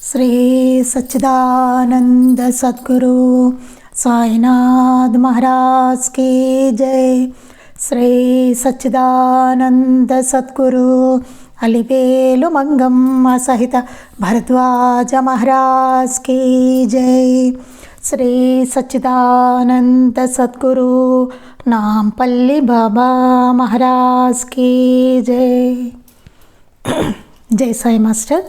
శ్రీ సచ్చిదానంద సద్గురు సాయినాథ్ మహారాజ్ की जय। శ్రీ సచ్చిదానంద సద్గురు అలివేలు మంగమ్మ సహిత భరద్వాజ మహారాజ్ की जय। శ్రీ సచ్చిదానంద సద్గురు నాంపల్లి బాబా మహారాజ్ की जय। జై సాయి మాస్టర్।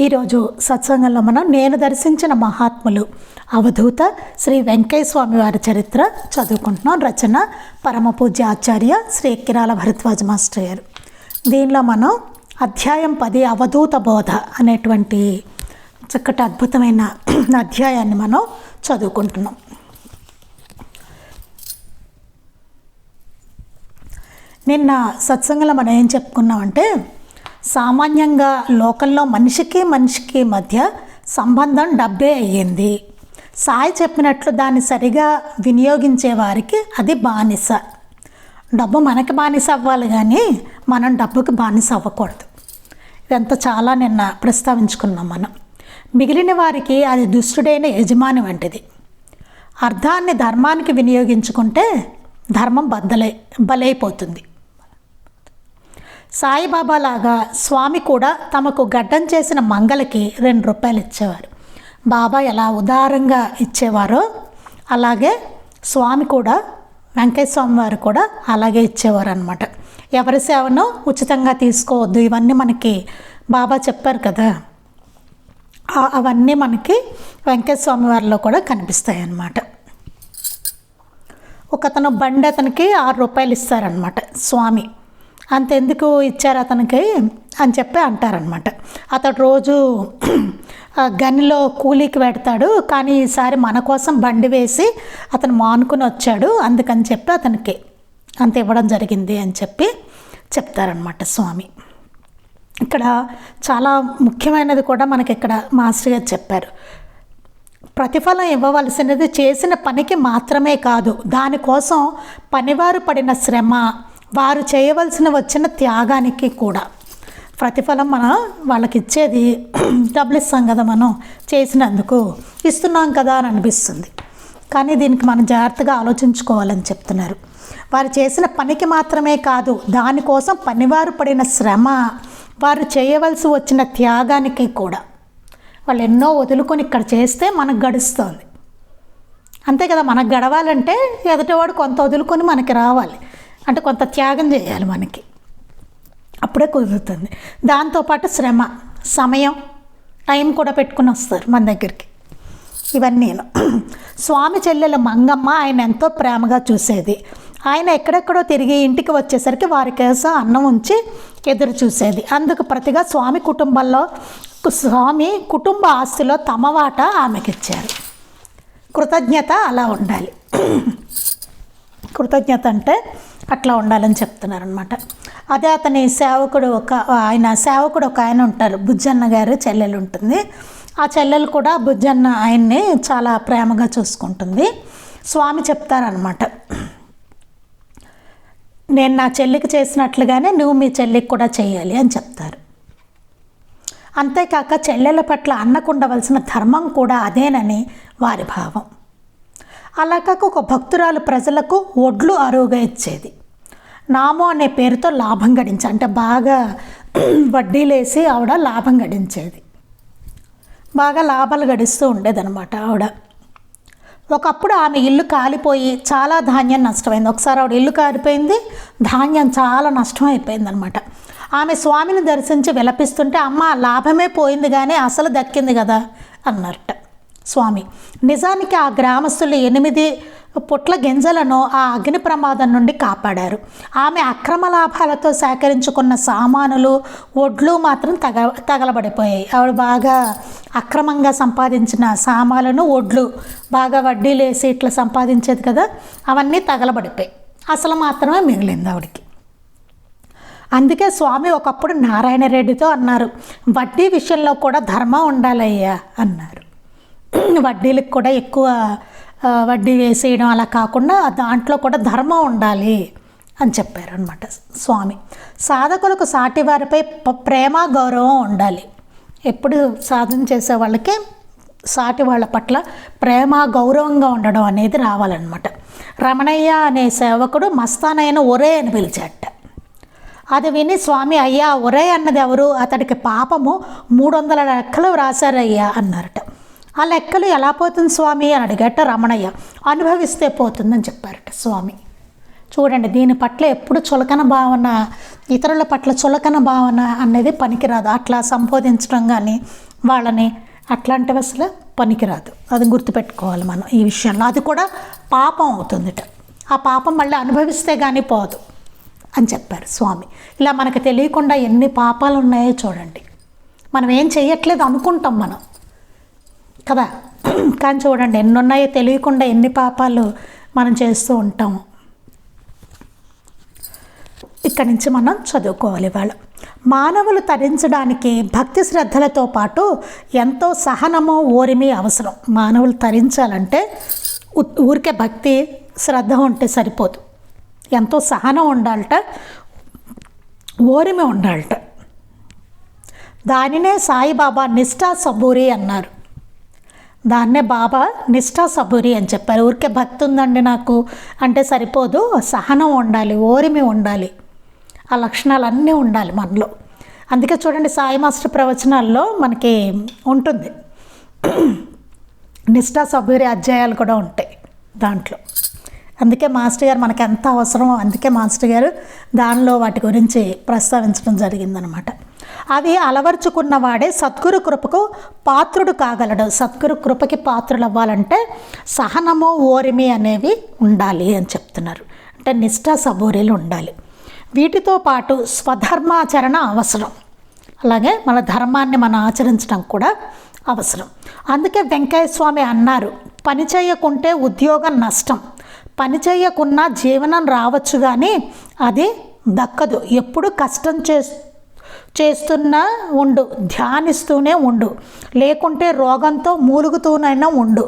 ఈరోజు సత్సంగంలో మనం నేను దర్శించిన మహాత్ములు అవధూత శ్రీ వెంకయ్య స్వామి వారి చరిత్ర చదువుకుంటున్నాం। రచన పరమ పూజ్య ఆచార్య శ్రీ ఎక్కిరాల భరద్వాజ మాస్టర్ గారు। దీనిలో మనం అధ్యాయం 10 అవధూత బోధ అనేటువంటి చక్కటి అద్భుతమైన అధ్యాయాన్ని మనం చదువుకుంటున్నాం। నిన్న సత్సంగంలో మనం ఏం చెప్పుకున్నామంటే, సామాన్యంగా లోకంలో మనిషికి మధ్య సంబంధం డబ్బే అయ్యింది। సాయి చెప్పినట్లు దాన్ని సరిగా వినియోగించే వారికి అది బానిస। డబ్బు మనకి బానిస అవ్వాలి కానీ మనం డబ్బుకి బానిస అవ్వకూడదు। ఇదంతా చాలా నిన్న ప్రస్తావించుకున్నాం మనం। మిగిలిన వారికి అది దుష్టుడైన యజమాని వంటిది। అర్థాన్ని ధర్మానికి వినియోగించుకుంటే ధర్మం బలైపోతుంది। సాయిబాబా లాగా స్వామి కూడా తమకు గడ్డం చేసిన మంగళకి 2 రూపాయలు ఇచ్చేవారు। బాబా ఎలా ఉదారంగా ఇచ్చేవారో అలాగే స్వామి కూడా, వెంకయ్య స్వామి వారు కూడా అలాగే ఇచ్చేవారు అనమాట। ఎవరి సేవను ఉచితంగా తీసుకోవద్దు, ఇవన్నీ మనకి బాబా చెప్పారు కదా। అవన్నీ మనకి వెంకయ్య స్వామి వారిలో కూడా కనిపిస్తాయి అన్నమాట। ఒకతను బండి అతనికి 6 రూపాయలు ఇస్తారనమాట స్వామి। అంతెందుకు ఇచ్చారు అతనికి అని చెప్పి అంటారనమాట। అతడు రోజు గనిలో కూలీకి పెడతాడు, కానీ ఈసారి మన కోసం బండి వేసి అతను మానుకుని వచ్చాడు, అందుకని చెప్పి అతనికి అంత ఇవ్వడం జరిగింది అని చెప్పి చెప్తారనమాట స్వామి। ఇక్కడ చాలా ముఖ్యమైనది కూడా మనకి ఇక్కడ మాస్టర్ గారు చెప్పారు। ప్రతిఫలం ఇవ్వవలసినది చేసిన పనికి మాత్రమే కాదు, దానికోసం పనివారు పడిన శ్రమ, వారు చేయవలసిన వచ్చిన త్యాగానికి కూడా ప్రతిఫలం మనం వాళ్ళకి ఇచ్చేది డబ్బులు ఇస్తాం కదా, మనం చేసినందుకు ఇస్తున్నాం కదా అని అనిపిస్తుంది, కానీ దీనికి మనం జాగ్రత్తగా ఆలోచించుకోవాలని చెప్తున్నారు। వారు చేసిన పనికి మాత్రమే కాదు, దానికోసం పనివారు పడిన శ్రమ, వారు చేయవలసి వచ్చిన త్యాగానికి కూడా। వాళ్ళు ఎన్నో వదులుకొని ఇక్కడ చేస్తే మనకు గడుస్తుంది, అంతే కదా। మనకు గడవాలంటే ఎదుటివాడు కొంత వదులుకొని మనకి రావాలి, అంటే కొంత త్యాగం చేయాలి మనకి, అప్పుడే కుదురుతుంది। దాంతోపాటు శ్రమ, సమయం, టైం కూడా పెట్టుకుని వస్తారు మన దగ్గరికి। ఇవన్నీ స్వామి చెల్లెల మంగమ్మ ఆయన ఎంతో ప్రేమగా చూసేది। ఆయన ఎక్కడెక్కడో తిరిగి ఇంటికి వచ్చేసరికి వారి కోసం అన్నం ఉంచి ఎదురు చూసేది। అందుకు ప్రతిగా స్వామి కుటుంబ ఆస్తిలో తమ వాటా ఆమెకి ఇచ్చారు। కృతజ్ఞత అలా ఉండాలి, కృతజ్ఞత అంటే అట్లా ఉండాలని చెప్తున్నారనమాట। అదే అతని సేవకుడు ఒక ఆయన ఉంటారు, బుజ్జన్న గారు చెల్లెలు ఉంటుంది। ఆ చెల్లెలు కూడా బుజ్జన్న ఆయన్ని చాలా ప్రేమగా చూసుకుంటుంది। స్వామి చెప్తారనమాట, నేను నా చెల్లికి చేసినట్లుగానే నువ్వు మీ చెల్లికి కూడా చేయాలి అని చెప్తారు। అంతేకాక చెల్లెల పట్ల అన్నకు ఉండవలసిన ధర్మం కూడా అదేనని వారి భావం। అలా కాక ఒక భక్తురాలు ప్రజలకు ఒడ్లు అరువుగా ఇచ్చేది। నామో అనే పేరుతో లాభం గడించి, అంటే బాగా వడ్డీలేసి ఆవిడ లాభం గడించేది, బాగా లాభాలు గడిస్తూ ఉండేదన్నమాట ఆవిడ। ఒకప్పుడు ఆమె ఇల్లు కాలిపోయి చాలా ధాన్యం నష్టమైంది। ఒకసారి ఆవిడ ఇల్లు కాలిపోయింది, ధాన్యం చాలా నష్టం అయిపోయింది అనమాట। ఆమె స్వామిని దర్శించి విలపిస్తుంటే, అమ్మ లాభమే పోయింది కానీ అసలు దక్కింది కదా అన్నారట స్వామి। నిజానికి ఆ గ్రామస్తులు 8 పుట్ల గింజలను ఆ అగ్ని ప్రమాదం నుండి కాపాడారు। ఆమె అక్రమ లాభాలతో సేకరించుకున్న సామానులు, ఒడ్లు మాత్రం తగలబడిపోయాయి। ఆవిడ బాగా అక్రమంగా సంపాదించిన సామాలను, ఒడ్లు బాగా వడ్డీలేసి ఇట్లా సంపాదించేది కదా, అవన్నీ తగలబడిపోయాయి, అసలు మాత్రమే మిగిలింది ఆవిడికి। అందుకే స్వామి ఒకప్పుడు నారాయణ రెడ్డితో అన్నారు, వడ్డీ విషయంలో కూడా ధర్మం ఉండాలయ్యా అన్నారు। వడ్డీలకు కూడా ఎక్కువ వడ్డీ వేసేయడం అలా కాకుండా దాంట్లో కూడా ధర్మం ఉండాలి అని చెప్పారనమాట స్వామి। సాధకులకు సాటి వారిపై ప్రేమ గౌరవం ఉండాలి, ఎప్పుడు సాధన చేసే వాళ్ళకి సాటి వాళ్ళ పట్ల ప్రేమ గౌరవంగా ఉండడం అనేది రావాలన్నమాట. రమణయ్య అనే సేవకుడు మస్తానైన ఒరే అని పిలిచాట. అది విని స్వామి, అయ్యా ఒరే అన్నది ఎవరు? అతడికి పాపము 300 లెక్కలు వ్రాసారయ్యా అన్నారట. ఆ లెక్కలు ఎలా పోతుంది స్వామి అని అడిగట రమణయ్య. అనుభవిస్తే పోతుందని చెప్పారట స్వామి. చూడండి, దీని పట్ల ఎప్పుడు చులకన భావన, ఇతరుల పట్ల చులకన భావన అనేది పనికిరాదు. అట్లా సంబోధించడం కానీ వాళ్ళని అట్లాంటివి అసలు పనికిరాదు. అది గుర్తుపెట్టుకోవాలి మనం ఈ విషయంలో. అది కూడా పాపం అవుతుందిట. ఆ పాపం మళ్ళీ అనుభవిస్తే కానీ పోదు అని చెప్పారు స్వామి. ఇలా మనకు తెలియకుండా ఎన్ని పాపాలు ఉన్నాయో చూడండి. మనం ఏం చేయట్లేదు అనుకుంటాం మనం కదా, కానీ చూడండి ఎన్ని ఉన్నాయో తెలియకుండా ఎన్ని పాపాలు మనం చేస్తూ ఉంటాము. ఇక్కడి నుంచి మనం చదువుకోవాలి. వాళ్ళు మానవులు తరించడానికి భక్తి శ్రద్ధలతో పాటు ఎంతో సహనము ఓరిమి అవసరం. మానవులు తరించాలంటే ఊరికే భక్తి శ్రద్ధ ఉంటే సరిపోదు, ఎంతో సహనం ఉండాలట, ఓరిమి ఉండాలట. దానినే సాయిబాబా నిష్ఠా సబూరి అన్నారు. దాన్నే బాబా నిష్ఠా సబూరి అని చెప్పారు. ఊరికే భక్తి ఉందండి నాకు అంటే సరిపోదు, సహనం ఉండాలి, ఓరిమి ఉండాలి, ఆ లక్షణాలన్నీ ఉండాలి మనలో. అందుకే చూడండి సాయి మాస్టర్ ప్రవచనాల్లో మనకి ఉంటుంది, నిష్ఠా సబూరి అధ్యాయాలు కూడా ఉంటాయి దాంట్లో. అందుకే మాస్టర్ గారు మనకి ఎంత అవసరమో అందుకే మాస్టర్ గారు దానిలో వాటి గురించి ప్రస్తావించడం జరిగిందనమాట. అవి అలవర్చుకున్నవాడే సద్గురు కృపకు పాత్రుడు కాగలడు. సద్గురు కృపకి పాత్రులు అవ్వాలంటే సహనము ఓరిమి అనేవి ఉండాలి అని చెప్తున్నారు. అంటే నిష్ఠా సబూరీలు ఉండాలి. వీటితో పాటు స్వధర్మాచరణ అవసరం. అలాగే మన ధర్మాన్ని మనం ఆచరించడం కూడా అవసరం. అందుకే వెంకయ్య స్వామి అన్నారు, పని చేయకుంటే ఉద్యోగం నష్టం, పని చేయకున్నా జీవనం రావచ్చు కానీ అది దక్కదు. ఎప్పుడు కష్టం చేస్తున్నా ఉండు, ధ్యానిస్తూనే ఉండు, లేకుంటే రోగంతో మూలుగుతూనైనా ఉండు.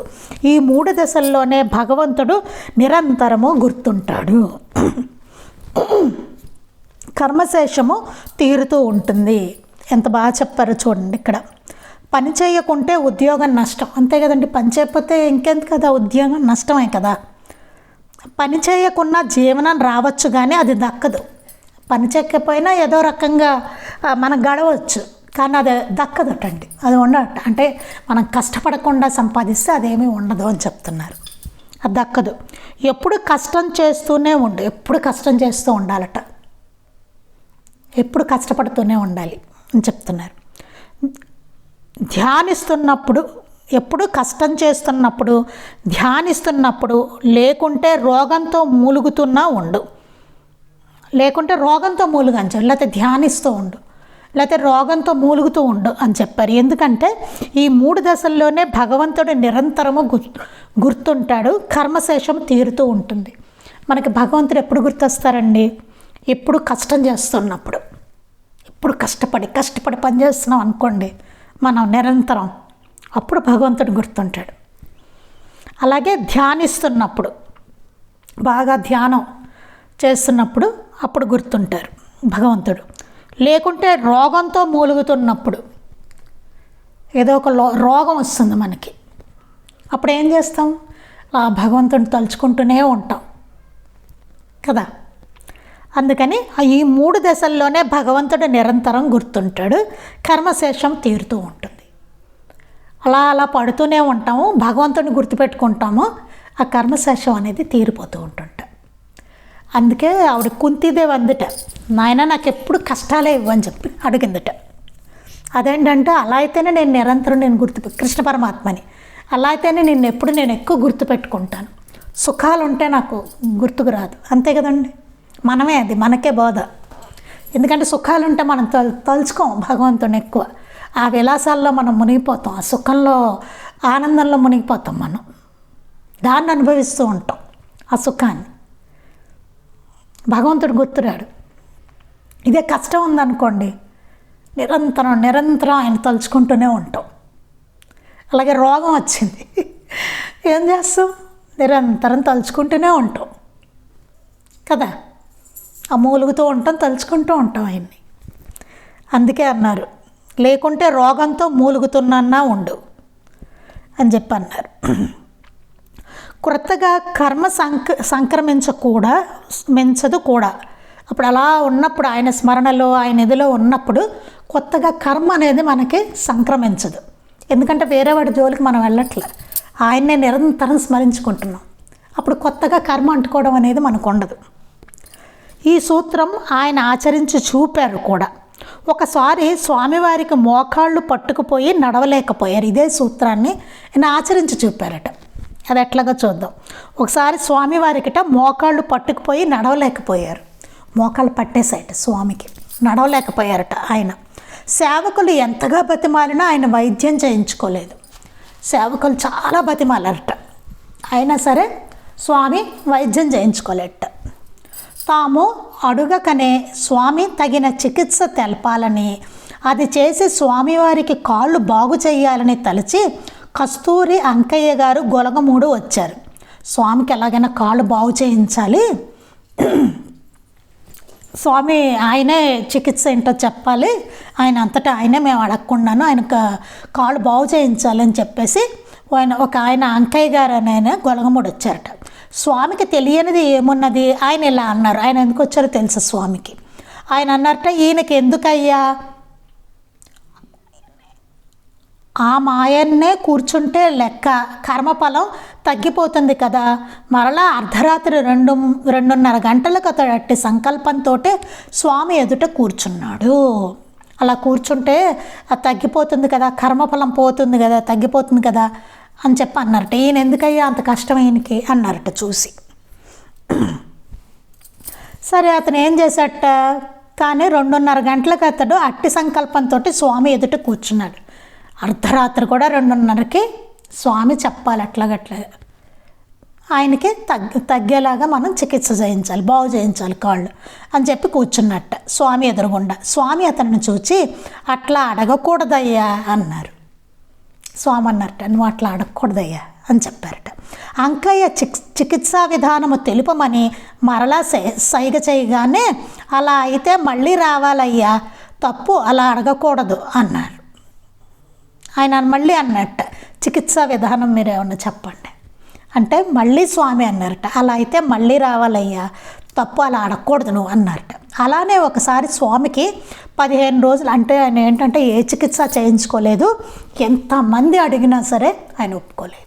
ఈ 3 దశల్లోనే భగవంతుడు నిరంతరము గుర్తుంటాడు. కర్మశేషము తీరుతూ ఉంటుంది. ఎంత బాగా చెప్పారో చూడండి. ఇక్కడ పని చేయకుంటే ఉద్యోగం నష్టం, అంతే కదండి. పని చేయకపోతే ఇంకెంత కదా, ఉద్యోగం నష్టమే కదా. పని చేయకున్నా జీవనం రావచ్చు కానీ అది దక్కదు. పని చేయకపోయినా ఏదో రకంగా మనం గడవచ్చు, కానీ అది దక్కదటండి. అది ఉండట, అంటే మనం కష్టపడకుండా సంపాదిస్తే అదేమీ ఉండదు అని చెప్తున్నారు. అది దక్కదు. ఎప్పుడు కష్టం చేస్తూనే ఉండు, ఎప్పుడు కష్టం చేస్తూ ఉండాలట, ఎప్పుడు కష్టపడుతూనే ఉండాలి అని చెప్తున్నారు. ధ్యానిస్తున్నప్పుడు, ఎప్పుడు కష్టం చేస్తున్నప్పుడు, ధ్యానిస్తున్నప్పుడు, లేకుంటే రోగంతో మూలుగుతున్నా ఉండు, లేకుంటే రోగంతో మూలుగంచు, లేకపోతే ధ్యానిస్తూ ఉండు, లేకపోతే రోగంతో మూలుగుతూ ఉండు అని చెప్పారు. ఎందుకంటే ఈ 3 దశల్లోనే భగవంతుడు నిరంతరము గుర్తుంటాడు, కర్మశేషం తీరుతూ ఉంటుంది. మనకి భగవంతుడు ఎప్పుడు గుర్తొస్తారండి? ఎప్పుడు కష్టం చేస్తున్నప్పుడు. ఎప్పుడు కష్టపడి పని చేస్తున్నాం అనుకోండి మనం నిరంతరం, అప్పుడు భగవంతుడు గుర్తుంటాడు. అలాగే ధ్యానిస్తున్నప్పుడు, బాగా ధ్యానం చేస్తున్నప్పుడు అప్పుడు గుర్తుంటారు భగవంతుడు. లేకుంటే రోగంతో మూలుగుతున్నప్పుడు, ఏదో ఒక రోగం వస్తుంది మనకి, అప్పుడు ఏం చేస్తాం? భగవంతుడిని తలుచుకుంటూనే ఉంటాం కదా. అందుకని ఈ 3 దశల్లోనే భగవంతుడు నిరంతరం గుర్తుంటాడు, కర్మశేషం తీరుతూ ఉంటుంది. అలా పడుతూనే ఉంటాము, భగవంతుడిని గుర్తుపెట్టుకుంటాము, ఆ కర్మశేషం అనేది తీరిపోతూ ఉంటుంట. అందుకే ఆవిడ కుంతిదేవి అందుట, నాయన నాకు ఎప్పుడు కష్టాలే ఇవ్వని చెప్పి అడిగిందట. అదేంటంటే అలా అయితేనే నేను నిరంతరం కృష్ణ పరమాత్మని, అలా అయితేనే నేను ఎక్కువ గుర్తుపెట్టుకుంటాను. సుఖాలు ఉంటే నాకు గుర్తుకు రాదు, అంతే కదండి. మనమే అది, మనకే బోధ. ఎందుకంటే సుఖాలుంటే మనం తలుచుకోం భగవంతుని ఎక్కువ. ఆ విలాసాల్లో మనం మునిగిపోతాం, ఆ సుఖంలో ఆనందంలో మునిగిపోతాం. మనం దాన్ని అనుభవిస్తూ ఉంటాం, ఆ సుఖాన్ని. భగవంతుడు గుర్తురాడు. ఇదే కష్టం ఉందనుకోండి, నిరంతరం ఆయన తలుచుకుంటూనే ఉంటాం. అలాగే రోగం వచ్చింది, ఏం చేస్తాం? నిరంతరం తలుచుకుంటూనే ఉంటాం కదా. ఆ మూలుగుతూ ఉంటాం, తలుచుకుంటూ ఉంటాం ఆయన్ని. అందుకే అన్నారు లేకుంటే రోగంతో మూలుగుతున్నా ఉండు అని చెప్పి అన్నారు. క్రొత్తగా కర్మ సంక్రమించదు కూడా. అప్పుడు అలా ఉన్నప్పుడు ఆయన స్మరణలో ఆయన ఇదిలో ఉన్నప్పుడు కొత్తగా కర్మ అనేది మనకి సంక్రమించదు. ఎందుకంటే వేరే వాడి జోలికి మనం వెళ్ళట్లే, ఆయన్నే నిరంతరం స్మరించుకుంటున్నాం. అప్పుడు కొత్తగా కర్మ అంటుకోవడం అనేది మనకు ఉండదు. ఈ సూత్రం ఆయన ఆచరించి చూపారు కూడా. ఒకసారి స్వామివారికి మోకాళ్ళు పట్టుకుపోయి నడవలేకపోయారు. ఇదే సూత్రాన్ని ఆయన ఆచరించి చూపారట. అది ఎట్లాగో చూద్దాం. ఒకసారి స్వామివారికిట మోకాళ్ళు పట్టుకుపోయి నడవలేకపోయారు. మోకాళ్ళు పట్టేశాయట స్వామికి, నడవలేకపోయారట ఆయన. సేవకులు ఎంతగా బతిమాలినా ఆయన వైద్యం చేయించుకోలేదు. సేవకులు చాలా బతిమాలరట, అయినా సరే స్వామి వైద్యం చేయించుకోలేట. తాము అడుగకనే స్వామి తగిన చికిత్స తెలపాలని, అది చేసి స్వామివారికి కాళ్ళు బాగు చేయాలని తలచి కస్తూరి అంకయ్య గారు గొలగమూడు వచ్చారు. స్వామికి ఎలాగైనా కాళ్ళు బాగు చేయించాలి, స్వామి ఆయనే చికిత్స ఏంటో చెప్పాలి, ఆయన అంతటా ఆయనే మేము అడగకుండాను ఆయన కాళ్ళు బాగు చేయించాలని చెప్పేసి ఆయన అంకయ్య గారు అని ఆయన గొలగమూడు వచ్చారట. స్వామికి తెలియనిది ఏమున్నది, ఆయన ఇలా అన్నారు. ఆయన ఎందుకు వచ్చారో తెలుసు స్వామికి. ఆయన అన్నారట, ఈయనకి ఎందుకయ్యా, ఆ మాయన్నే కూర్చుంటే లెక్క, కర్మఫలం తగ్గిపోతుంది కదా. మరలా అర్ధరాత్రి 2:30 గంటలకు అతడు అట్టి సంకల్పంతో స్వామి ఎదుట కూర్చున్నాడు. అలా కూర్చుంటే అది తగ్గిపోతుంది కదా, కర్మఫలం పోతుంది కదా, తగ్గిపోతుంది కదా అని చెప్పి అన్నారట. ఈయన ఎందుకయ్యా అంత కష్టం ఈయనకి అన్నారట చూసి. సరే అతను ఏం చేశాట, కానీ 2:30 గంటలకు అతడు అట్టి సంకల్పంతో స్వామి ఎదుట కూర్చున్నాడు. అర్ధరాత్రి కూడా 2:30కి స్వామి చెప్పాలి అట్లాగట్లా ఆయనకి తగ్గేలాగా మనం చికిత్స చేయించాలి, బాగు చేయించాలి కాళ్ళు అని చెప్పి కూర్చున్నట్ట స్వామి ఎదురుగుండా. స్వామి అతన్ని చూచి అట్లా అడగకూడదయ్యా అన్నారు. స్వామి అన్నారట, నువ్వు అట్లా అడగకూడదయ్యా అని చెప్పారట. అంకయ్య చికిత్సా విధానము తెలుపమని మరలా సైగ చేయగానే, అలా అయితే మళ్ళీ రావాలయ్యా, తప్పు, అలా అడగకూడదు అన్నారు. ఆయన మళ్ళీ అన్నట్ట, చికిత్సా విధానం మీరు ఏమన్నా చెప్పండి అంటే మళ్ళీ స్వామి అన్నారట, అలా అయితే మళ్ళీ రావాలయ్యా, తప్పు, అలా అడగకూడదు నువ్వు అన్నారట. అలానే ఒకసారి స్వామికి 15 రోజులు, అంటే ఆయన ఏంటంటే ఏ చికిత్స చేయించుకోలేదు, ఎంతమంది అడిగినా సరే ఆయన ఒప్పుకోలేదు.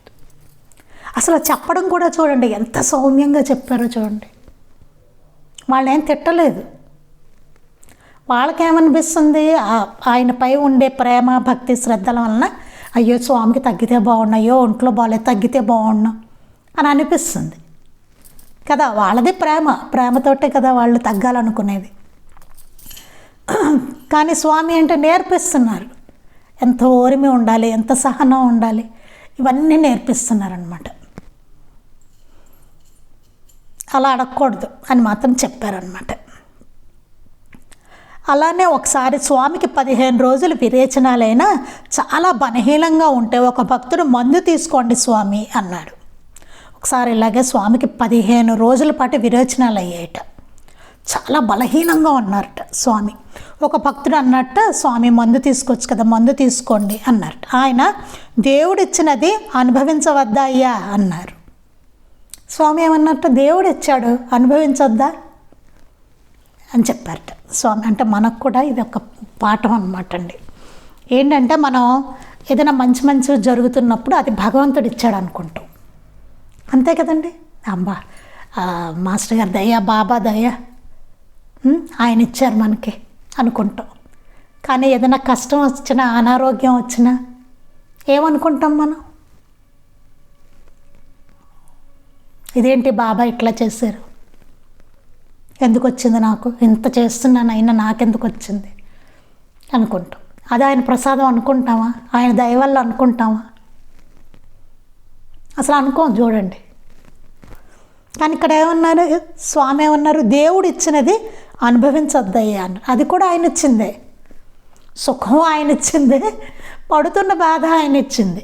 అసలు చెప్పడం కూడా చూడండి ఎంత సౌమ్యంగా చెప్పారో చూడండి. వాళ్ళేం తిట్టలేదు. వాళ్ళకేమనిపిస్తుంది, ఆయనపై ఉండే ప్రేమ భక్తి శ్రద్ధల వలన అయ్యో స్వామికి తగ్గితే బాగున్నా, అయ్యో ఒంట్లో బాగాలేదు తగ్గితే బాగున్నా అని అనిపిస్తుంది కదా. వాళ్ళది ప్రేమతోటే కదా వాళ్ళు తగ్గాలనుకునేది. కానీ స్వామి అంటే నేర్పిస్తున్నారు, ఎంత ఓరిమి ఉండాలి, ఎంత సహనం ఉండాలి, ఇవన్నీ నేర్పిస్తున్నారనమాట. అలా అడగకూడదు అని మాత్రం చెప్పారనమాట. అలానే ఒకసారి స్వామికి 15 రోజులు విరేచనాలైనా చాలా బలహీనంగా ఉంటే ఒక భక్తుడు మందు తీసుకోండి స్వామి అన్నాడు. ఒకసారి ఇలాగే స్వామికి 15 రోజుల పాటు విరేచనాలు అయ్యాయట, చాలా బలహీనంగా ఉన్నారట స్వామి. ఒక భక్తుడు అన్నట్ట, స్వామి మందు తీసుకోవచ్చు కదా, మందు తీసుకోండి అన్నారట. ఆయన దేవుడిచ్చినది అనుభవించవద్దా అయ్యా అన్నారు. స్వామి ఏమన్నట్టు, దేవుడు ఇచ్చాడు అనుభవించొద్దా అని చెప్పారట స్వామి. అంటే మనకు కూడా ఇది ఒక పాఠం అన్నమాట అండి. ఏంటంటే మనం ఏదైనా మంచి జరుగుతున్నప్పుడు అది భగవంతుడు ఇచ్చాడు అనుకుంటాం, అంతే కదండి. అమ్మా మాస్టర్ గారి దయ, బాబా దయ, ఆయన ఇచ్చారు మనకి అనుకుంటాం. కానీ ఏదైనా కష్టం వచ్చినా, అనారోగ్యం వచ్చినా ఏమనుకుంటాం మనం, ఇదేంటి బాబా ఇట్లా చేశారు, ఎందుకు వచ్చింది నాకు, ఇంత చేస్తున్నాను అయినా నాకెందుకు వచ్చింది అనుకుంటాం. అది ఆయన ప్రసాదం అనుకుంటామా, ఆయన దయ వల్ల అనుకుంటామా, అసలు అనుకోం చూడండి. కానీ ఇక్కడ ఏమన్నారు, స్వామి ఏమన్నారు, దేవుడు ఇచ్చినది అనుభవించొద్దయ్యా అన్నారు. అది కూడా ఆయన ఇచ్చిందే, సుఖం ఆయన ఇచ్చిందే, పడుతున్న బాధ ఆయన ఇచ్చింది.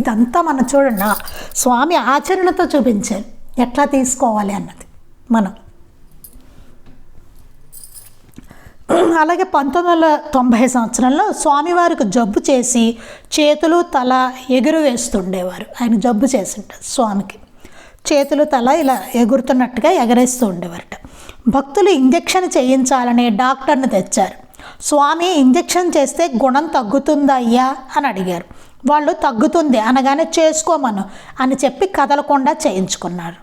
ఇదంతా మనం చూడండి, స్వామి ఆచరణతో చూపించారు ఎట్లా తీసుకోవాలి అన్నది. మనం అలాగే 1990 సంవత్సరంలో స్వామివారికి జబ్బు చేసి చేతులు తల ఎగురు వేస్తుండేవారు. ఆయన జబ్బు చేసింటారు స్వామికి, చేతులు తల ఇలా ఎగురుతున్నట్టుగా ఎగరేస్తూ ఉండేవారట. భక్తులు ఇంజెక్షన్ చేయించాలని డాక్టర్ని తెచ్చారు. స్వామి ఇంజెక్షన్ చేస్తే గుణం తగ్గుతుందా అయ్యా అని అడిగారు. వాళ్ళు తగ్గుతుంది అనగానే చేసుకోమను అని చెప్పి కదలకుండా చేయించుకున్నారు.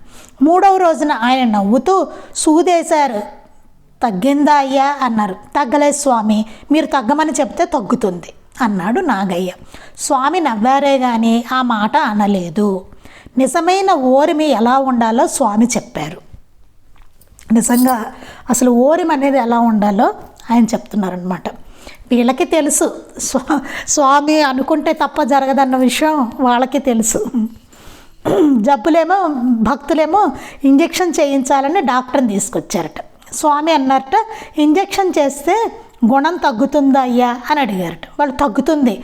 3వ రోజున ఆయన నవ్వుతూ సూదేశారు. తగ్గిందా అయ్యా అన్నారు. తగ్గలేదు స్వామి, మీరు తగ్గమని చెప్తే తగ్గుతుంది అన్నాడు నాగయ్య. స్వామి నవ్వారే కానీ ఆ మాట అనలేదు. నిజమైన ఓరిమి ఎలా ఉండాలో స్వామి చెప్పారు. నిజంగా అసలు ఓరిమి అనేది ఎలా ఉండాలో ఆయన చెప్తున్నారనమాట. వీళ్ళకి తెలుసు, స్వామి అనుకుంటే తప్ప జరగదన్న విషయం వాళ్ళకి తెలుసు. జబ్బులేమో భక్తులేమో ఇంజెక్షన్ చేయించాలని డాక్టర్ని తీసుకొచ్చారట. స్వామి అన్నారట, ఇంజెక్షన్ చేస్తే గుణం తగ్గుతుందా అయ్యా అని అడిగారట. వాళ్ళు తగ్గుతుంది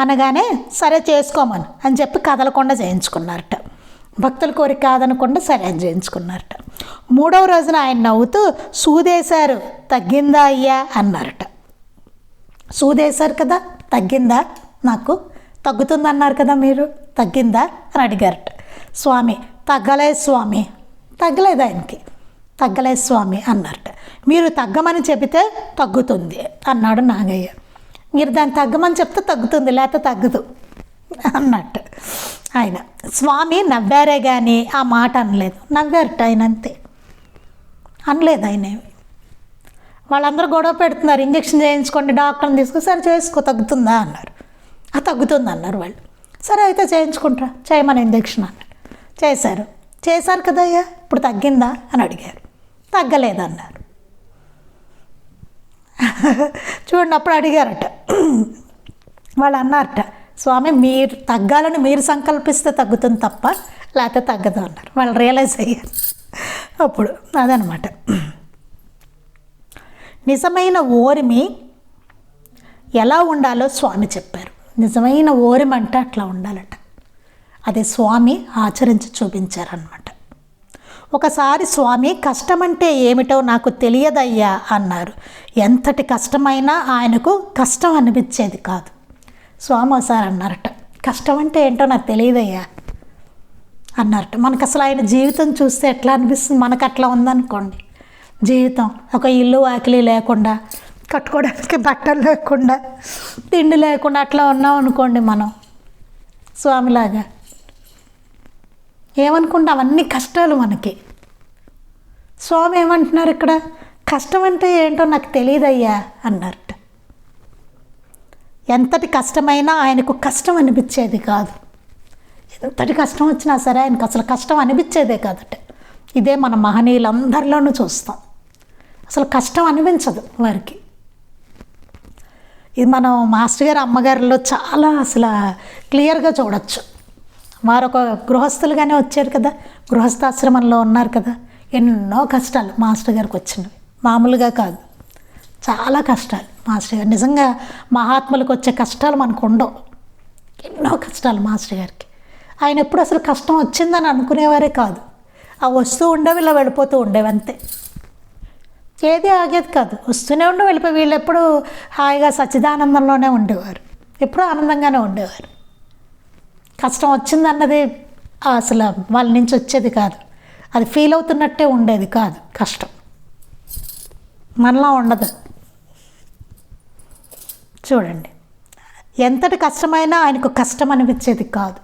అనగానే సరే చేసుకోమని అని చెప్పి కదలకుండా చేయించుకున్నారట. భక్తుల కోరిక కాదనకుండా సరే అని చేయించుకున్నారట. 3వ రోజున ఆయన నవ్వుతూ సూదేశారు. తగ్గిందా అయ్యా అన్నారట. సూదేశారు కదా, తగ్గిందా, నాకు తగ్గుతుందన్నారు కదా మీరు, తగ్గిందా అని అడిగారట. స్వామి తగ్గలేదు స్వామి, తగ్గలేదు ఆయనకి, తగ్గలేదు స్వామి అన్నారట. మీరు తగ్గమని చెబితే తగ్గుతుంది అన్నాడు నాగయ్య. మీరు దాన్ని తగ్గమని చెప్తే తగ్గుతుంది, లేకపోతే తగ్గదు అన్నట్టు ఆయన. స్వామి నవ్వారే కానీ ఆ మాట అనలేదు. నవ్వారట ఆయన, అంతే, అనలేదు ఆయన. వాళ్ళందరూ గొడవ పెడుతున్నారు, ఇంజక్షన్ చేయించుకోండి డాక్టర్ని తీసుకుని. సరే చేసుకో, తగ్గుతుందా అన్నారు. తగ్గుతుంది అన్నారు వాళ్ళు. సరే అయితే చేయించుకుంటారా, చేయమని ఇంజక్షన్ అన్నాడు. చేశారు కదయ్యా, ఇప్పుడు తగ్గిందా అని అడిగారు. తగ్గలేదన్నారు. చూడండి, అప్పుడు అడిగారట. వాళ్ళు అన్నారట, స్వామి మీరు తగ్గాలని మీరు సంకల్పిస్తే తగ్గుతుంది తప్ప లేకపోతే తగ్గదు అన్నారు. వాళ్ళు రియలైజ్ అయ్యారు అప్పుడు. అదనమాట నిజమైన ఓరిమి ఎలా ఉండాలో స్వామి చెప్పారు. నిజమైన ఓరిమి అంటే అట్లా ఉండాలట. అదే స్వామి ఆచరించి చూపించారనమాట. ఒకసారి స్వామి కష్టమంటే ఏమిటో నాకు తెలియదయ్యా అన్నారు. ఎంతటి కష్టమైనా ఆయనకు కష్టం అనిపించేది కాదు. స్వామి ఒకసారి అన్నారట, కష్టం అంటే ఏంటో నాకు తెలియదయ్యా అన్నారట. మనకు అసలు ఆయన జీవితం చూస్తే ఎట్లా అనిపిస్తుంది, మనకు అట్లా ఉందనుకోండి జీవితం, ఒక ఇల్లు వాకిలి లేకుండా, కట్టుకోవడానికి బట్టలు లేకుండా, తిండి లేకుండా అట్లా ఉన్నాం అనుకోండి మనం స్వామిలాగా. ఏమనుకుంటాం, అవన్నీ కష్టాలు మనకి. స్వామి ఏమంటున్నారు ఇక్కడ, కష్టం అంటే ఏంటో నాకు తెలియదయ్యా అన్నారట. ఎంతటి కష్టమైనా ఆయనకు కష్టం అనిపించేది కాదు. ఎంతటి కష్టం వచ్చినా సరే ఆయనకు అసలు కష్టం అనిపించేదే కాదట. ఇదే మన మహనీయులందరిలోనూ చూస్తాం, అసలు కష్టం అనిపించదు వారికి. ఇది మనం మాస్టర్ గారు అమ్మగారిలో చాలా అసలు క్లియర్గా చూడవచ్చు. వారు ఒక గృహస్థులుగానే వచ్చారు కదా, గృహస్థాశ్రమంలో ఉన్నారు కదా. ఎన్నో కష్టాలు మాస్టర్ గారికి వచ్చినవి, మామూలుగా కాదు, చాలా కష్టాలు మాస్టర్ గారు. నిజంగా మహాత్ములకు వచ్చే కష్టాలు మనకు ఉండవు, ఎన్నో కష్టాలు మాస్టర్ గారికి. ఆయన ఎప్పుడు అసలు కష్టం వచ్చిందని అనుకునేవారే కాదు. ఆ వస్తూ ఉండేవి, ఇలా వెళ్ళిపోతూ ఉండేవి అంతే. ఏది ఆగేది కాదు, వస్తూనే ఉండి వెళ్ళిపోయి. వీళ్ళు ఎప్పుడు హాయిగా సచ్చిదానందంలోనే ఉండేవారు, ఎప్పుడూ ఆనందంగానే ఉండేవారు. కష్టం వచ్చిందన్నది అసలు వాళ్ళ నుంచి వచ్చేది కాదు, అది ఫీల్ అవుతున్నట్టే ఉండేది కాదు. కష్టం మనలా ఉండదు. చూడండి, ఎంతటి కష్టమైనా ఆయనకు కష్టం అనిపించేది కాదు.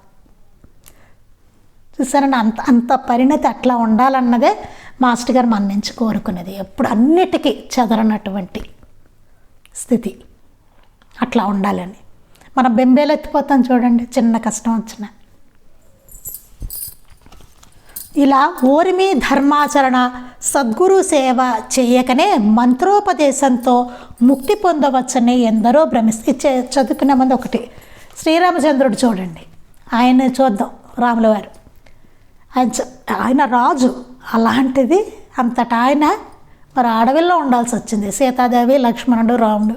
చూసారండి, అంత పరిణతి అట్లా ఉండాలన్నదే మాస్టర్ గారు మన నుంచి కోరుకునేది. ఎప్పుడు అన్నిటికీ చెదరనటువంటి స్థితి అట్లా ఉండాలని. మనం బెంబేలెత్తిపోతాం చూడండి, చిన్న కష్టం వచ్చినా. ఇలా ఓరిమి ధర్మాచరణ సద్గురు సేవ చేయకనే మంత్రోపదేశంతో ముక్తి పొందవచ్చని ఎందరో చదువుకునే ముందు ఒకటి శ్రీరామచంద్రుడు చూడండి, ఆయన చూద్దాం. రాముల వారు ఆయన రాజు, అలాంటిది అంతటా ఆయన మరి అడవిలో ఉండాల్సి వచ్చింది. సీతాదేవి, లక్ష్మణుడు, రాముడు.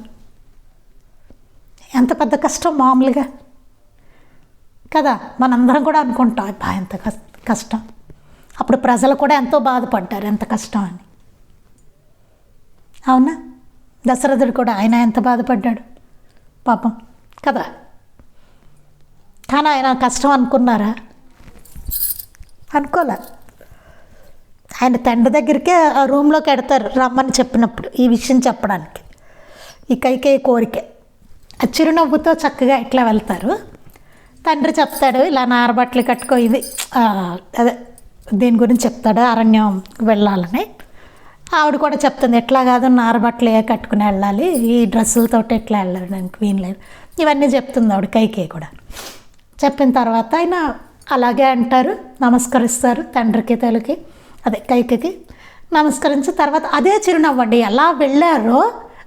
ఎంత పెద్ద కష్టం మామూలుగా కదా. మనందరం కూడా అనుకుంటాం, అబ్బా ఎంత కష్టం. అప్పుడు ప్రజలు కూడా ఎంతో బాధపడ్డారు, ఎంత కష్టం అని. అవునా? దశరథుడు కూడా ఆయన ఎంత బాధపడ్డాడు పాపం కదా. కానీ ఆయన కష్టం అనుకున్నారా? అనుకోలే. ఆయన తండ్రి దగ్గరికే ఆ రూమ్లోకి ఎడతారు రమ్మని చెప్పినప్పుడు ఈ విషయం చెప్పడానికి. ఈ కైకేయి కోరికే ఆ చిరునవ్వుతో చక్కగా ఇట్లా వెళ్తారు. తండ్రి చెప్తాడు ఇలా నారబట్టలు కట్టుకో, ఇది అదే దీని గురించి చెప్తాడు, అరణ్యం వెళ్ళాలని. ఆవిడ కూడా చెప్తుంది ఎట్లా కాదు నారబట్టలు కట్టుకుని వెళ్ళాలి, ఈ డ్రెస్సులతో ఎట్లా వెళ్ళడానికి వీలు, ఇవన్నీ చెప్తుంది ఆవిడ కైకేయి కూడా. చెప్పిన తర్వాత ఆయన అలాగే అంటారు, నమస్కరిస్తారు తండ్రికి తల్లికి, అదే కైకేయికి నమస్కరించిన తర్వాత అదే చిరునవ్వండి. ఎలా వెళ్ళారో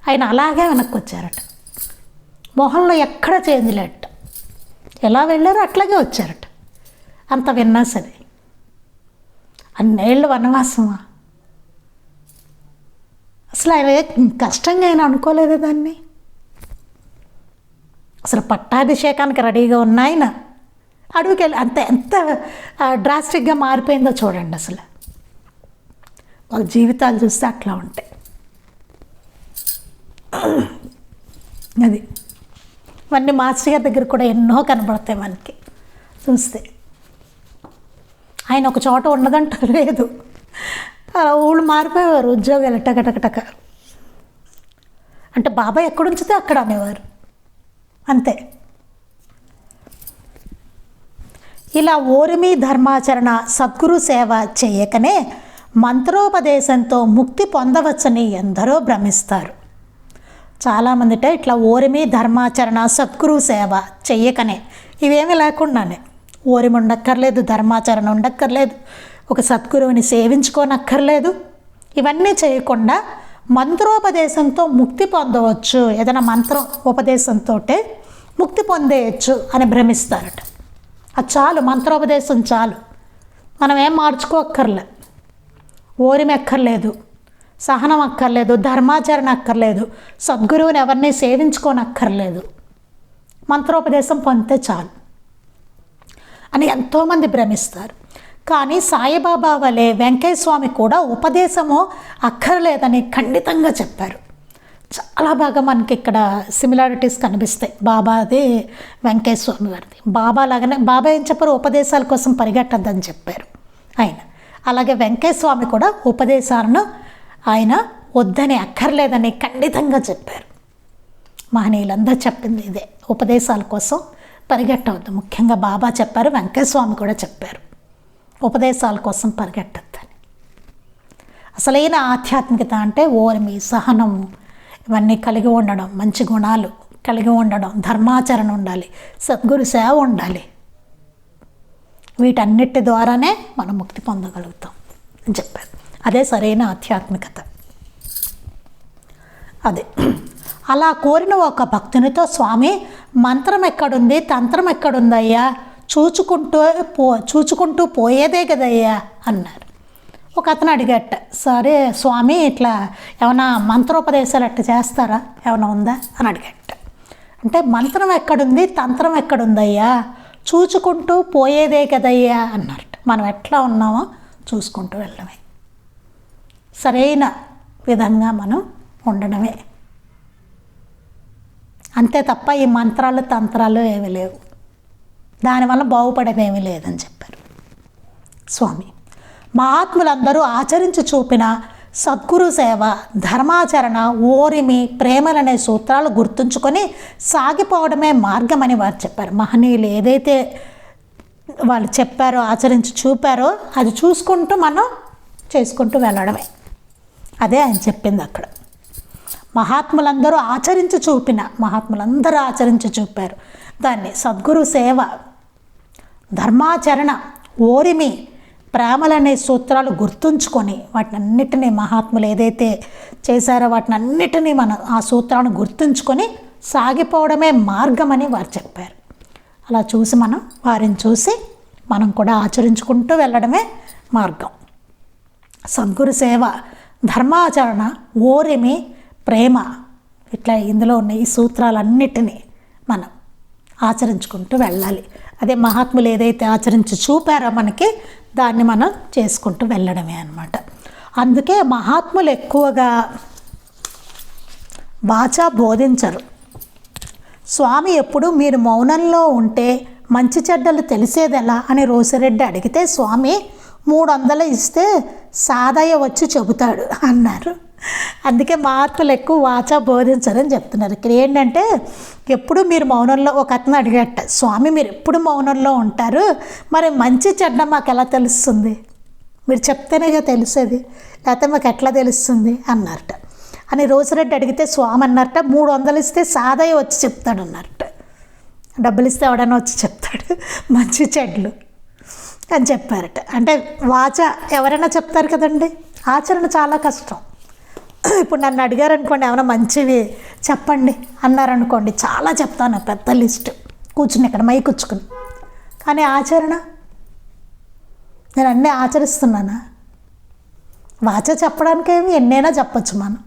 ఆయన అలాగే వెనక్కి వచ్చారట. మొహంలో ఎక్కడ చేంజ్ లేట. ఎలా వెళ్ళారో అట్లాగే వచ్చారట. అంత విన్నా సరే. అన్నేళ్ళు వనవాసమా? అసలు ఆయన కష్టంగా ఆయన అనుకోలేదు దాన్ని. అసలు పట్టాభిషేకానికి రెడీగా ఉన్న ఆయన అడుగుకెళ్ళి అంత ఎంత డ్రాస్టిక్గా మారిపోయిందో చూడండి. అసలు వాళ్ళ జీవితాలు చూస్తే అట్లా ఉంటాయి. అది ఇవన్నీ మాస్టర్ గారి దగ్గర కూడా ఎన్నో కనబడతాయి మనకి చూస్తే. ఆయన ఒక చోట ఉండదంట లేదు, ఊళ్ళు మారిపోయేవారు, ఉద్యోగాలు టకటకటక. అంటే బాబాయ్ ఎక్కడుంచితే అక్కడ అనేవారు అంతే. ఇలా ఓరిమి ధర్మాచరణ సద్గురు సేవ చేయకనే మంత్రోపదేశంతో ముక్తి పొందవచ్చని ఎందరో భ్రమిస్తారు. చాలామందిట ఇట్లా ఓరిమి ధర్మాచరణ సద్గురు సేవ చెయ్యకనే, ఇవేమీ లేకుండానే, ఓరిమి ఉండక్కర్లేదు, ధర్మాచరణ ఉండక్కర్లేదు, ఒక సద్గురువుని సేవించుకోనక్కర్లేదు, ఇవన్నీ చేయకుండా మంత్రోపదేశంతో ముక్తి పొందవచ్చు, ఏదైనా మంత్రం ఉపదేశంతో ముక్తి పొందేయచ్చు అని భ్రమిస్తారట. అది చాలు, మంత్రోపదేశం చాలు, మనం ఏం మార్చుకోక్కర్లే, ఓరిమి అక్కర్లేదు, సహనం అక్కర్లేదు, ధర్మాచరణ అక్కర్లేదు, సద్గురువుని ఎవరిని సేవించుకోనక్కర్లేదు, మంత్రోపదేశం పొందితే చాలు అని ఎంతోమంది భ్రమిస్తారు. కానీ సాయిబాబా వలె వెంకయ్య స్వామి కూడా ఉపదేశము అక్కర్లేదని ఖండితంగా చెప్పారు. చాలా బాగా మనకి ఇక్కడ సిమిలారిటీస్ కనిపిస్తాయి బాబాది వెంకయ్య స్వామి వారిది. బాబా లాగానే బాబా ఏం చెప్పారు, ఉపదేశాల కోసం పరిగెట్టద్దని చెప్పారు ఆయన. అలాగే వెంకయ్య స్వామి కూడా ఉపదేశాలను ఆయన వద్దని అక్కర్లేదని ఖండితంగా చెప్పారు. మహనీయులందరూ చెప్పింది ఇదే, ఉపదేశాల కోసం పరిగెట్టవద్దు. ముఖ్యంగా బాబా చెప్పారు, వెంకయ్య స్వామి కూడా చెప్పారు, ఉపదేశాల కోసం పరిగెట్టద్దని. అసలైన ఆధ్యాత్మికత అంటే ఓర్మి, సహనము, ఇవన్నీ కలిగి ఉండడం, మంచి గుణాలు కలిగి ఉండడం, ధర్మాచరణ ఉండాలి, సద్గురు సేవ ఉండాలి. వీటన్నిటి ద్వారానే మనం ముక్తి పొందగలుగుతాం అని చెప్పారు. అదే సరైన ఆధ్యాత్మికత. అదే అలా కోరిన ఒక భక్తునితో స్వామి మంత్రం ఎక్కడుంది, తంత్రం ఎక్కడుందయ్యా, చూచుకుంటూ పోయేదే కదయ్యా అన్నారు. ఒక అతను అడిగట, సరే స్వామి ఇట్లా ఏమైనా మంత్రోపదేశాలు అట్లా చేస్తారా, ఏమైనా ఉందా అని అడిగట. అంటే మంత్రం ఎక్కడుంది, తంత్రం ఎక్కడుందయ్యా, చూచుకుంటూ పోయేదే కదయ్యా అన్నారట. మనం ఎట్లా ఉన్నామో చూసుకుంటూ వెళ్ళడమే, సరైన విధంగా మనం ఉండడమే అంతే తప్ప ఈ మంత్రాలు తంత్రాలు ఏమీ లేవు, దానివల్ల బాగుపడేదేమీ లేదని చెప్పారు స్వామి. మహాత్ములందరూ ఆచరించి చూపిన సద్గురు సేవ, ధర్మాచరణ, ఓరిమి, ప్రేమలనే సూత్రాలు గుర్తుంచుకొని సాగిపోవడమే మార్గమని వారు చెప్పారు. మహనీయులు ఏదైతే వాళ్ళు చెప్పారో, ఆచరించి చూపారో అది చూసుకుంటూ మనం చేసుకుంటూ వెళ్ళడమే, అదే ఆయన చెప్పింది అక్కడ. మహాత్ములందరూ ఆచరించి చూపారు దాన్ని. సద్గురు సేవ, ధర్మాచరణ, ఓరిమి, ప్రేమలనే సూత్రాలు గుర్తుంచుకొని వాటినన్నిటినీ మహాత్ములు ఏదైతే చేశారో వాటినన్నిటినీ మనం ఆ సూత్రాలను గుర్తుంచుకొని సాగిపోవడమే మార్గమని వారు చెప్పారు. అలా చూసి మనం వారిని చూసి మనం కూడా ఆచరించుకుంటూ వెళ్ళడమే మార్గం. సద్గురు సేవ, ధర్మాచరణ, ఓరిమి, ప్రేమ, ఇట్లా ఇందులో ఉన్న ఈ సూత్రాలన్నిటినీ మనం ఆచరించుకుంటూ వెళ్ళాలి. అదే మహాత్ములు ఏదైతే ఆచరించి చూపారో మనకి దాన్ని మనం చేసుకుంటూ వెళ్ళడమే అన్నమాట. అందుకే మహాత్ములు ఎక్కువగా వాచా బోధించరు. స్వామి ఎప్పుడు మీరు మౌనంలో ఉంటే మంచి చెడ్డలు తెలిసేదెలా అని రోసిరెడ్డి అడిగితే స్వామి 300 ఇస్తే సాదయ్య వచ్చి చెబుతాడు అన్నారు. అందుకే మహాత్ములు ఎక్కువ వాచా బోధించరని చెప్తున్నారు. ఇక్కడ ఏంటంటే ఎప్పుడు మీరు మౌనంలో, ఒక అతను అడిగట, స్వామి మీరు ఎప్పుడు మౌనంలో ఉంటారు, మరి మంచి చెడ్డ మాకు ఎలా తెలుస్తుంది, మీరు చెప్తేనేగా తెలిసేది, లేకపోతే మాకు ఎట్లా తెలుస్తుంది అన్నారట. అని రోసిరెడ్డి అడిగితే స్వామి అన్నారట 300 ఇస్తే సాదయ్య వచ్చి చెప్తాడు అన్నారట. డబ్బులు ఇస్తే ఎవడైనా వచ్చి చెప్తాడు మంచి చెడ్లు అని చెప్పారట. అంటే వాచ ఎవరైనా చెప్తారు కదండి, ఆచరణ చాలా కష్టం. ఇప్పుడు నన్ను అడిగారు అనుకోండి, ఏమైనా మంచివి చెప్పండి అన్నారనుకోండి, చాలా చెప్తాను, పెద్ద లిస్ట్ కూర్చుని ఇక్కడ మై కూర్చుకుని. కానీ ఆచరణ, నేను అన్నీ ఆచరిస్తున్నానా? వాచ చెప్పడానికి ఎన్నైనా చెప్పచ్చు, మనం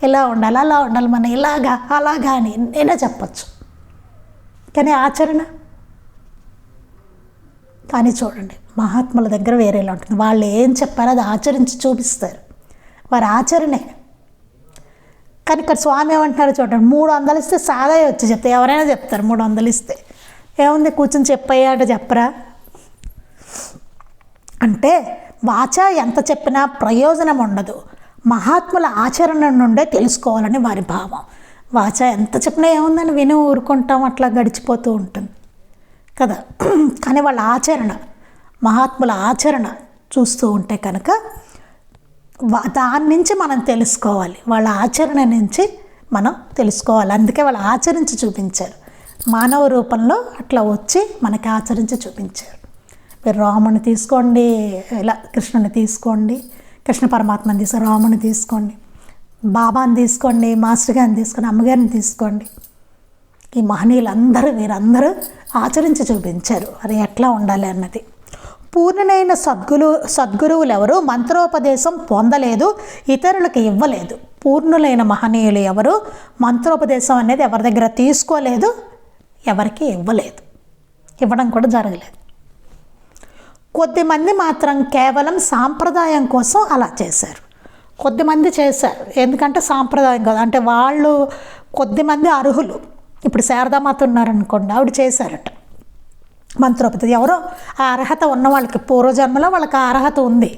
ఇలా ఉండాలి అలా ఉండాలి, మనం ఇలాగా అలాగా అని ఎన్నైనా చెప్పచ్చు. కానీ ఆచరణ, కానీ చూడండి మహాత్ముల దగ్గర వేరేలా ఉంటుంది. వాళ్ళు ఏం చెప్పారో అది ఆచరించి చూపిస్తారు, వారి ఆచరణే. కానీ ఇక్కడ స్వామి ఏమంటున్నారో చూడండి, 300 ఇస్తే సాదయ్య వచ్చి చెప్తే ఎవరైనా చెప్తారు. 300 ఇస్తే ఏముంది, కూర్చొని చెప్పయ్యా అంటే చెప్పరా? అంటే వాచ ఎంత చెప్పినా ప్రయోజనం ఉండదు, మహాత్ముల ఆచరణ నుండే తెలుసుకోవాలని వారి భావం. వాచ ఎంత చెప్పినా ఏముందని విని ఊరుకుంటాం, అట్లా గడిచిపోతూ ఉంటుంది కదా. కానీ వాళ్ళ ఆచరణ, మహాత్ముల ఆచరణ చూస్తూ ఉంటే కనుక దాని నుంచి మనం తెలుసుకోవాలి, వాళ్ళ ఆచరణ నుంచి మనం తెలుసుకోవాలి. అందుకే వాళ్ళు ఆచరించి చూపించారు, మానవ రూపంలో అట్లా వచ్చి మనకి ఆచరించి చూపించారు. మీరు రాముని తీసుకోండి, ఇలా కృష్ణుని తీసుకోండి, కృష్ణ పరమాత్మని తీసుకోండి, రాముని తీసుకోండి, బాబాని తీసుకోండి, మాస్టర్ గారిని తీసుకోండి, అమ్మగారిని తీసుకోండి. ఈ మహనీయులందరూ వీరందరూ ఆచరించి చూపించారు అది ఎట్లా ఉండాలి అన్నది. పూర్ణులైన సద్గురువులు ఎవరు మంత్రోపదేశం పొందలేదు, ఇతరులకు ఇవ్వలేదు. పూర్ణులైన మహనీయులు ఎవరు మంత్రోపదేశం అనేది ఎవరి దగ్గర తీసుకోలేదు, ఎవరికి ఇవ్వలేదు, ఇవ్వడం కూడా జరగలేదు. కొద్దిమంది మాత్రం కేవలం సాంప్రదాయం కోసం అలా చేశారు. కొద్దిమంది చేశారు, ఎందుకంటే సాంప్రదాయం కదా, అంటే వాళ్ళు కొద్దిమంది అర్హులు. ఇప్పుడు శారదామాత ఉన్నారనుకోండి, ఆవిడ చేశారట మంత్రోపదేశం. ఎవరో ఆ అర్హత ఉన్న వాళ్ళకి, పూర్వజన్మలో వాళ్ళకి ఆ అర్హత ఉంది,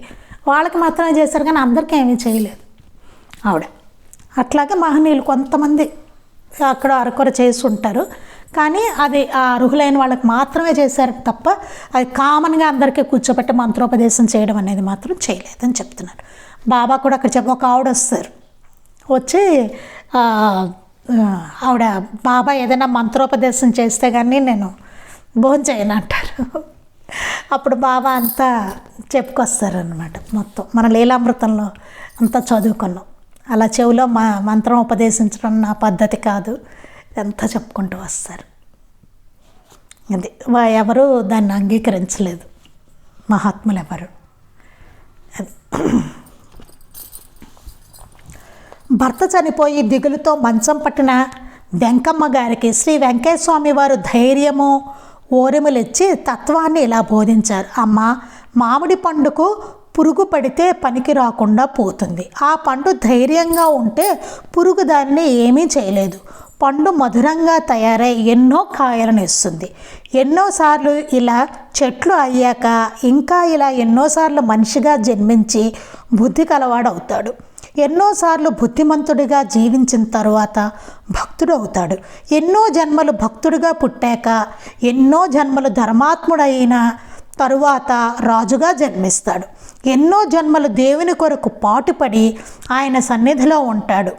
వాళ్ళకి మాత్రమే చేశారు, కానీ అందరికీ ఏమీ చేయలేదు ఆవిడ. అట్లాగే మహనీయులు కొంతమంది అక్కడ అరకొర చేసి ఉంటారు, కానీ అది ఆ అర్హులైన వాళ్ళకి మాత్రమే చేశారు తప్ప అది కామన్గా అందరికీ కూర్చోబెట్టి మంత్రోపదేశం చేయడం అనేది మాత్రం చేయలేదని చెప్తున్నారు. బాబా కూడా అక్కడ ఒక ఆవిడ వస్తారు, వచ్చి ఆవిడ బాబా ఏదైనా మంత్రోపదేశం చేస్తే కానీ నేను భోజనం చేయను అంటారు. అప్పుడు బాబా అంతా చెప్పుకొస్తారనమాట. మొత్తం మన లీలామృతంలో అంతా చదువుకున్నాం, అలా చెవిలో మంత్రం ఉపదేశించడం నా పద్ధతి కాదు, అంతా చెప్పుకుంటూ వస్తారు. అది ఎవరు దాన్ని అంగీకరించలేదు, మహాత్ములు ఎవరు. అది భర్త చనిపోయి దిగులుతో మంచం పట్టిన వెంకమ్మ గారికి శ్రీ వెంకయ్య స్వామి వారు ధైర్యము ఓరెములిచ్చి తత్వాన్ని ఇలా బోధించారు. అమ్మ, మామిడి పండుకు పురుగు పడితే పనికి రాకుండా పోతుంది. ఆ పండు ధైర్యంగా ఉంటే పురుగు దానిని ఏమీ చేయలేదు. పండు మధురంగా తయారై ఎన్నో కాయలను ఇస్తుంది. ఎన్నోసార్లు ఇలా చెట్లు అయ్యాక ఇంకా ఇలా ఎన్నోసార్లు మనిషిగా జన్మించి బుద్ధి కలవాడవుతాడు. ఎన్నోసార్లు బుద్ధిమంతుడిగా జీవించిన తరువాత భక్తుడు అవుతాడు. ఎన్నో జన్మలు భక్తుడిగా పుట్టాక ఎన్నో జన్మలు ధర్మాత్ముడైన తరువాత రాజుగా జన్మిస్తాడు. ఎన్నో జన్మలు దేవుని కొరకు పాటుపడి ఆయన సన్నిధిలో ఉంటాడు.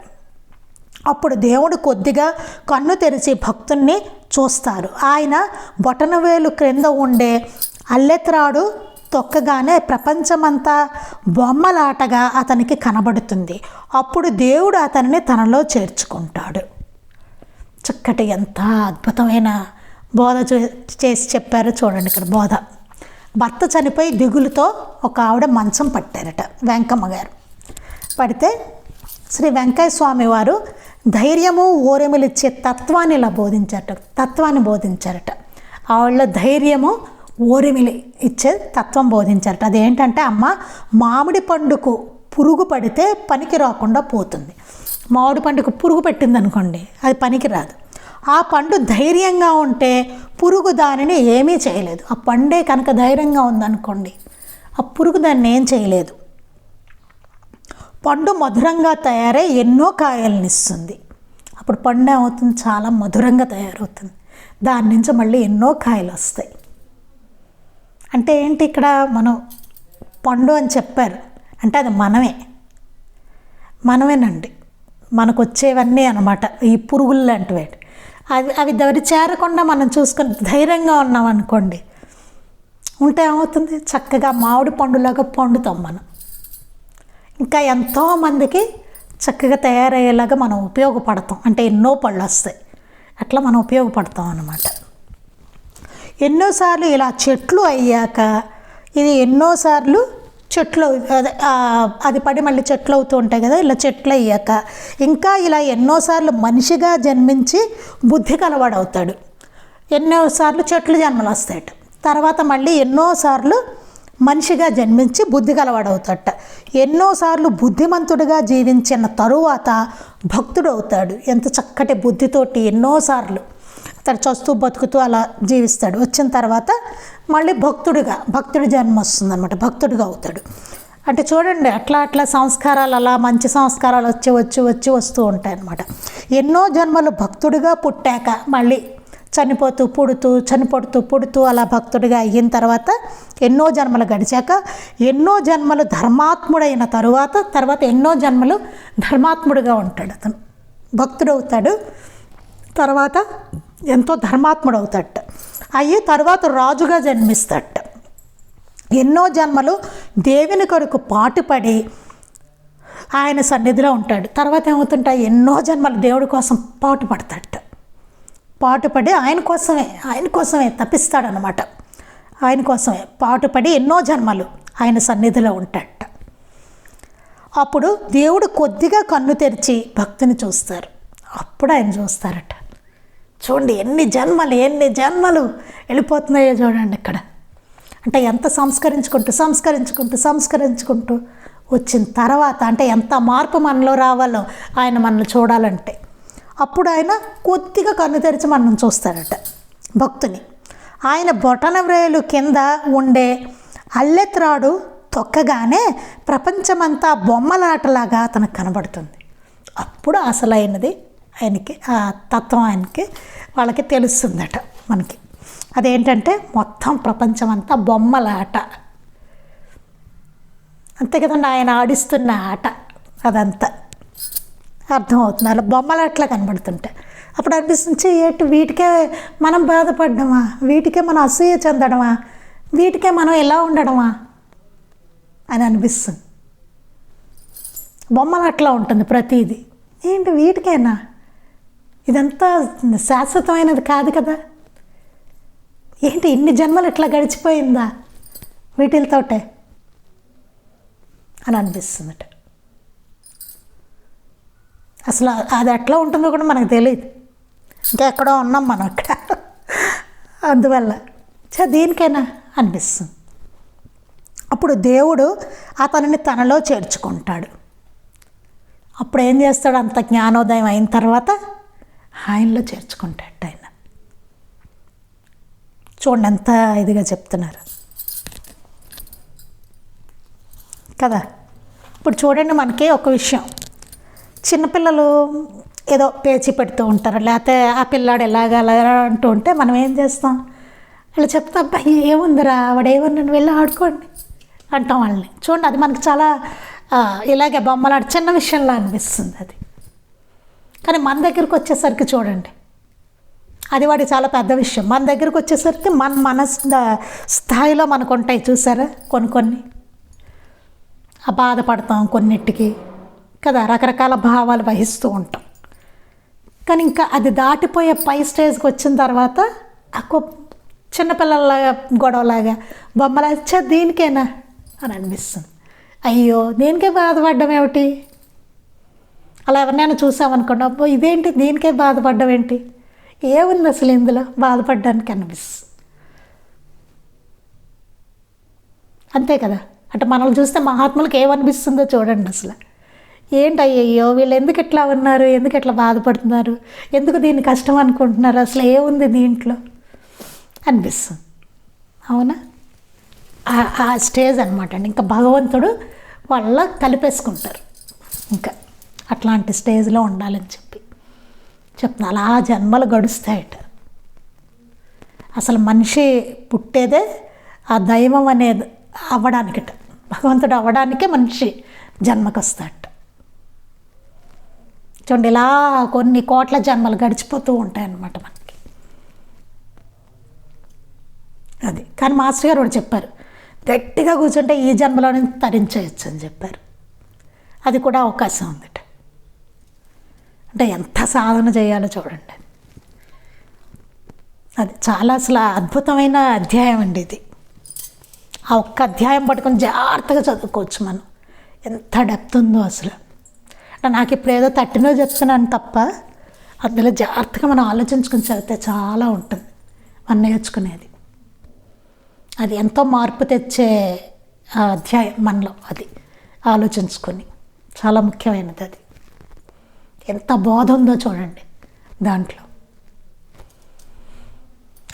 అప్పుడు దేవుడు కొద్దిగా కన్ను తెరిచి భక్తుణ్ణి చూస్తారు. ఆయన బొటనవేలు క్రింద ఉండే అల్లెత్రాడు తొక్కగానే ప్రపంచమంతా బొమ్మలాటగా అతనికి కనబడుతుంది. అప్పుడు దేవుడు అతనిని తనలో చేర్చుకుంటాడు. చక్కటి ఎంత అద్భుతమైన బోధ చేసి చెప్పారో చూడండి ఇక్కడ బోధ. భర్త చనిపోయి దిగులుతో ఒక ఆవిడ మంచం పట్టారట, వెంకమ్మ గారు. పడితే శ్రీ వెంకయ్య స్వామి వారు ధైర్యము ఓరెములిచ్చే తత్వాన్ని ఇలా బోధించారట. ఆవిడ ధైర్యము ఓరిమిలి ఇచ్చే తత్వం బోధించారట. అదేంటంటే, అమ్మ, మామిడి పండుకు పురుగు పడితే పనికి రాకుండా పోతుంది. మామిడి పండుకు పురుగు పెట్టింది అనుకోండి, అది పనికిరాదు. ఆ పండు ధైర్యంగా ఉంటే పురుగు దానిని ఏమీ చేయలేదు. ఆ పండే కనుక ధైర్యంగా ఉందనుకోండి, ఆ పురుగు దాన్ని ఏం చేయలేదు. పండు మధురంగా తయారై ఎన్నో కాయలను ఇస్తుంది. అప్పుడు పండు ఏమవుతుంది, చాలా మధురంగా తయారవుతుంది. దాని నుంచి మళ్ళీ ఎన్నో కాయలు వస్తాయి. అంటే ఏంటి, ఇక్కడ మనం పండు అని చెప్పారు అంటే అది మనమేనండి. మనకు వచ్చేవన్నీ అన్నమాట ఈ పురుగులు లాంటివి. అవి దరి చేరకుండా మనం చూసుకొని ధైర్యంగా ఉన్నాం అనుకోండి, ఉంటే ఏమవుతుంది, చక్కగా మామిడి పండులాగా పండుతాం మనం. ఇంకా ఎంతోమందికి చక్కగా తయారయ్యేలాగా మనం ఉపయోగపడతాం. అంటే ఎన్నో పళ్ళు వస్తాయి, అట్లా మనం ఉపయోగపడతాం అన్నమాట. ఎన్నోసార్లు ఇలా చెట్లు అయ్యాక ఇది ఎన్నోసార్లు చెట్లు అది పడి మళ్ళీ చెట్లు అవుతూ ఉంటాయి కదా, ఇలా చెట్లు అయ్యాక ఇంకా ఇలా ఎన్నోసార్లు మనిషిగా జన్మించి బుద్ధి కలవాడవుతాడు. ఎన్నోసార్లు చెట్లు జన్మలు వస్తాయట. తర్వాత మళ్ళీ ఎన్నోసార్లు మనిషిగా జన్మించి బుద్ధి కలవాడవుతాడట. ఎన్నోసార్లు బుద్ధిమంతుడిగా జీవించిన తరువాత భక్తుడు అవుతాడు. ఎంత చక్కటి బుద్ధితోటి ఎన్నోసార్లు తను చస్తూ బతుకుతూ అలా జీవిస్తాడు. వచ్చిన తర్వాత మళ్ళీ భక్తుడి జన్మ వస్తుంది అనమాట, భక్తుడిగా అవుతాడు. అంటే చూడండి, అట్లా సంస్కారాలు అలా మంచి సంస్కారాలు వస్తూ ఉంటాయి అన్నమాట. ఎన్నో జన్మలు భక్తుడిగా పుట్టాక మళ్ళీ చనిపోతూ పుడుతూ అలా భక్తుడిగా అయిన తర్వాత ఎన్నో జన్మలు గడిచాక ఎన్నో జన్మలు ధర్మాత్ముడైన తర్వాత ఎన్నో జన్మలు ధర్మాత్ముడిగా ఉంటాడు. అతను భక్తుడు అవుతాడు, తర్వాత ఎంతో ధర్మాత్ముడు అవుతాడట. అయ్యి తర్వాత రాజుగా జన్మిస్తాడట. ఎన్నో జన్మలు దేవుని కొరకు పాటుపడి ఆయన సన్నిధిలో ఉంటాడు. తర్వాత ఏమవుతుంటాయి, ఎన్నో జన్మలు దేవుడి కోసం పాటుపడి ఆయన కోసమే తప్పిస్తాడనమాట. ఆయన కోసమే పాటుపడి ఎన్నో జన్మలు ఆయన సన్నిధిలో ఉంటాడట. అప్పుడు దేవుడు కొద్దిగా కన్ను తెరిచి భక్తిని చూస్తారు. అప్పుడు ఆయన చూస్తారట. చూడండి ఎన్ని జన్మలు వెళ్ళిపోతున్నాయో చూడండి ఇక్కడ. అంటే ఎంత సంస్కరించుకుంటూ వచ్చిన తర్వాత, అంటే ఎంత మార్పు మనలో రావాలో ఆయన మనల్ని చూడాలంటే, అప్పుడు ఆయన కొద్దిగా కన్ను తెరిచి మనం చూస్తారట భక్తుని. ఆయన బొటన వ్రేలు కింద ఉండే అల్లెత్రాడు తొక్కగానే ప్రపంచమంతా బొమ్మలాటలాగా తనకు కనబడుతుంది. అప్పుడు అసలైనది ఆయనకి, ఆ తత్వం వాళ్ళకి తెలుస్తుందట మనకి. అదేంటంటే మొత్తం ప్రపంచం అంతా బొమ్మలాట, అంతే కదండి, ఆయన ఆడిస్తున్న ఆట అదంతా అర్థమవుతుంది. అలా బొమ్మలాట్లా కనబడుతుంటే అప్పుడు అనిపిస్తుంది, ఏంటి వీటికే మనం బాధపడ్డమా, వీటికే మనం అసూయ చెందడమా, వీటికే మనం ఎలా ఉండడమా అని అనిపిస్తుంది. బొమ్మలాట్లా ఉంటుంది ప్రతిదీ. ఏంటి వీటికేనా, ఇదంతా శాశ్వతమైనది కాదు కదా, ఏంటి ఇన్ని జన్మలు ఇట్లా గడిచిపోయిందా వీటితోటే అని అనిపిస్తుందట. అసలు అది ఎట్లా ఉంటుందో కూడా మనకు తెలియదు, ఇంకెక్కడో ఉన్నాం మనం అక్కడ. అందువల్ల దీనికైనా అనిపిస్తుంది. అప్పుడు దేవుడు అతనిని తనలో చేర్చుకుంటాడు. అప్పుడు ఏం చేస్తాడు, అంత జ్ఞానోదయం అయిన తర్వాత ఆయనలో చేర్చుకుంటాడు ఆయన. చూడండి ఎంత ఇదిగా చెప్తున్నారు కదా. ఇప్పుడు చూడండి, మనకి ఒక విషయం, చిన్నపిల్లలు ఏదో పేచి పెడుతూ ఉంటారు, లేకపోతే ఆ పిల్లాడు ఎలాగా అంటూ ఉంటే మనం ఏం చేస్తాం, ఇలా చెప్తా, అబ్బాయి ఏముందిరా వాడు ఏమన్నా వెళ్ళి ఆడుకోండి అంటాం వాళ్ళని. చూడండి, అది మనకు చాలా ఇలాగే బొమ్మలాడు చిన్న విషయంలా అనిపిస్తుంది అది. కానీ మన దగ్గరికి వచ్చేసరికి చూడండి, అది వాడికి చాలా పెద్ద విషయం. మన దగ్గరికి వచ్చేసరికి మన స్థాయిలో మనకు ఉంటాయి చూసారా, కొన్ని బాధపడతాం కొన్నిటికి కదా, రకరకాల భావాలు వహిస్తూ ఉంటాం. కానీ ఇంకా అది దాటిపోయే పై స్టేజ్కి వచ్చిన తర్వాత చిన్నపిల్లలాగా గొడవలాగా బొమ్మలా దీనికేనా అని అనిపిస్తుంది. అయ్యో దీనికే బాధపడ్డం ఏమిటి, అలా ఎవరినైనా చూసామనుకోండి, అబ్బో ఇదేంటి దీనికే బాధపడ్డం ఏంటి, ఏముంది అసలు ఇందులో బాధపడడానికి అనిపిస్తుంది. అంతే కదా. అంటే మనల్ని చూస్తే మహాత్ములకు ఏమనిపిస్తుందో చూడండి. అసలు ఏంటయ్యో వీళ్ళు ఎందుకు ఇట్లా ఉన్నారు, ఎందుకు ఇట్లా బాధపడుతున్నారు, ఎందుకు దీన్ని కష్టం అనుకుంటున్నారు, అసలు ఏముంది దీంట్లో అనిపిస్తుంది. అవునా? ఆ స్టేజ్ అనమాట అండి. ఇంకా భగవంతుడు వాళ్ళ కలిపేసుకుంటారు. ఇంకా అట్లాంటి స్టేజ్లో ఉండాలని చెప్పి చెప్తున్నా. అలా జన్మలు గడుస్తాయట. అసలు మనిషి పుట్టేదే ఆ దైవం అనేది అవ్వడానికట, భగవంతుడు అవ్వడానికే మనిషి జన్మకు వస్తాడట. చూడండి, ఇలా కొన్ని కోట్ల జన్మలు గడిచిపోతూ ఉంటాయన్నమాట మనకి. అది కానీ మాస్టర్ గారు కూడా చెప్పారు, గట్టిగా కూర్చుంటే ఈ జన్మలోనే తరించేయచ్చు అని చెప్పారు. అది కూడా అవకాశం ఉందట. అంటే ఎంత సాధన చేయాలో చూడండి. అది చాలా అసలు అద్భుతమైన అధ్యాయం అండి ఇది. ఆ ఒక్క అధ్యాయం పట్టుకొని జాగ్రత్తగా చదువుకోవచ్చు మనం. ఎంత డెప్త్ ఉందో అసలు. అంటే నాకు ఇప్పుడు ఏదో తట్టినో చెప్తున్నాను తప్ప, అందులో జాగ్రత్తగా మనం ఆలోచించుకొని చదివితే చాలా ఉంటుంది మనం నేర్చుకునేది. అది ఎంతో మార్పు తెచ్చే అధ్యాయం మనలో. అది ఆలోచించుకొని చాలా ముఖ్యమైనది. అది ఎంత బోధ ఉందో చూడండి దాంట్లో.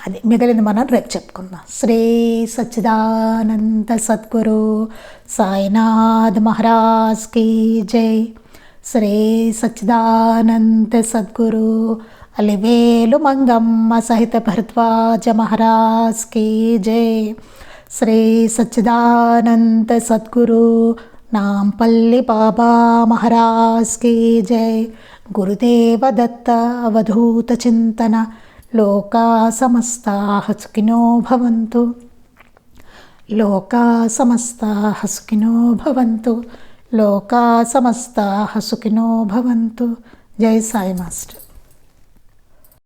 అది మిగిలింది మనం రేపు చెప్పుకుందాం. శ్రీ సచ్చిదానంద సద్గురు సాయినాథ్ మహారాజ్ కీ జై. శ్రీ సచ్చిదానంద సద్గురు అలివేలు మంగమ్మ సహిత భరద్వాజ మహారాజ్ కీ జై. శ్రీ సచ్చిదానంద సద్గురు నాంపల్లి బాబా మహారాజ్ కీ జై. గురుదేవ దత్త అవధూత చింతన. లోకా సమస్తాః సుఖినో భవంతు. లోకా సమస్తాః సుఖినో భవంతు. లోకా సమస్తాః సుఖినో భవంతు. జై సాయి మాస్టర్.